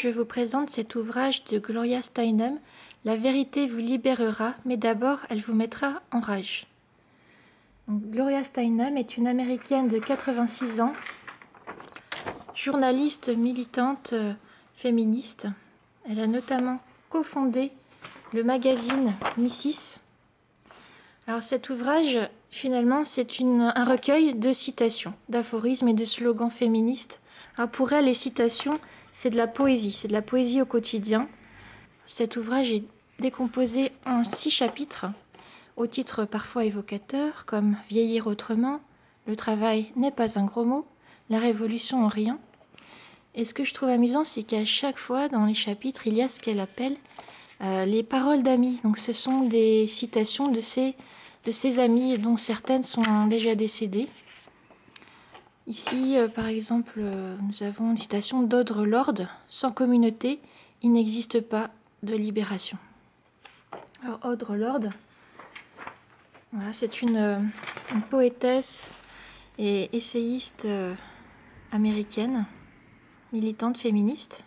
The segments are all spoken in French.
Je vous présente cet ouvrage de Gloria Steinem, La vérité vous libérera, mais d'abord elle vous mettra en rage. Donc, Gloria Steinem est une Américaine de 86 ans, journaliste militante féministe. Elle a notamment cofondé le magazine Missis. Alors cet ouvrage, finalement, c'est un recueil de citations, d'aphorismes et de slogans féministes. Alors pour elle, les citations, c'est de la poésie au quotidien. Cet ouvrage est décomposé en 6 chapitres, aux titres parfois évocateurs, comme « Vieillir autrement »,« Le travail n'est pas un gros mot »,« La révolution en rien ». Et ce que je trouve amusant, c'est qu'à chaque fois, dans les chapitres, il y a ce qu'elle appelle les paroles d'amis. Donc ce sont des citations de ses amis, dont certaines sont déjà décédées. Ici, par exemple, nous avons une citation d'Audre Lorde. « Sans communauté, il n'existe pas de libération ». Alors, Audre Lorde, voilà, c'est une poétesse et essayiste américaine, militante féministe.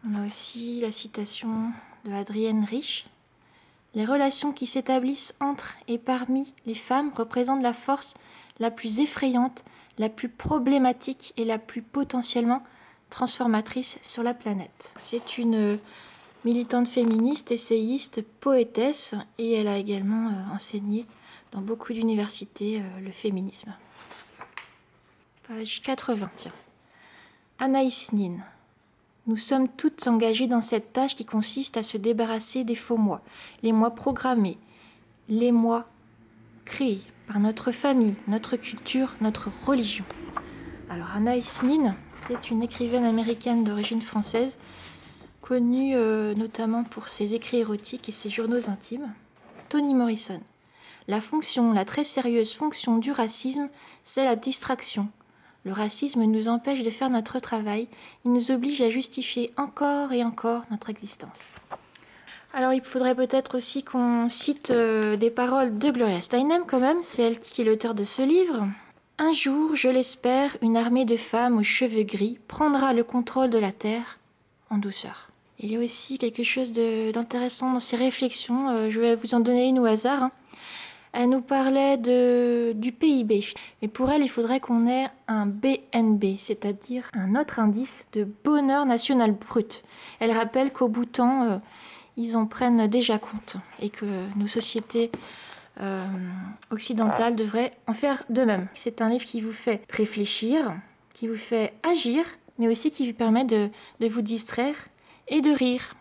On a aussi la citation de Adrienne Rich. « Les relations qui s'établissent entre et parmi les femmes représentent la force la plus effrayante, la plus problématique et la plus potentiellement transformatrice sur la planète. » C'est une militante féministe, essayiste, poétesse, et elle a également enseigné dans beaucoup d'universités le féminisme. Page 80, tiens. Anaïs Nin. Nous sommes toutes engagées dans cette tâche qui consiste à se débarrasser des faux moi, les moi programmés, les moi créés par notre famille, notre culture, notre religion. Alors Anaïs Nin est une écrivaine américaine d'origine française, connue notamment pour ses écrits érotiques et ses journaux intimes. Toni Morrison. La très sérieuse fonction du racisme, c'est la distraction. Le racisme nous empêche de faire notre travail, il nous oblige à justifier encore et encore notre existence. Alors il faudrait peut-être aussi qu'on cite des paroles de Gloria Steinem quand même, c'est elle qui est l'auteur de ce livre. « Un jour, je l'espère, une armée de femmes aux cheveux gris prendra le contrôle de la terre en douceur. » Il y a aussi quelque chose d'intéressant dans ces réflexions, je vais vous en donner une au hasard. Elle nous parlait du PIB, mais pour elle, il faudrait qu'on ait un BNB, c'est-à-dire un autre indice de bonheur national brut. Elle rappelle qu'au Bhoutan, ils en prennent déjà compte et que nos sociétés occidentales devraient en faire de même. C'est un livre qui vous fait réfléchir, qui vous fait agir, mais aussi qui vous permet de vous distraire et de rire.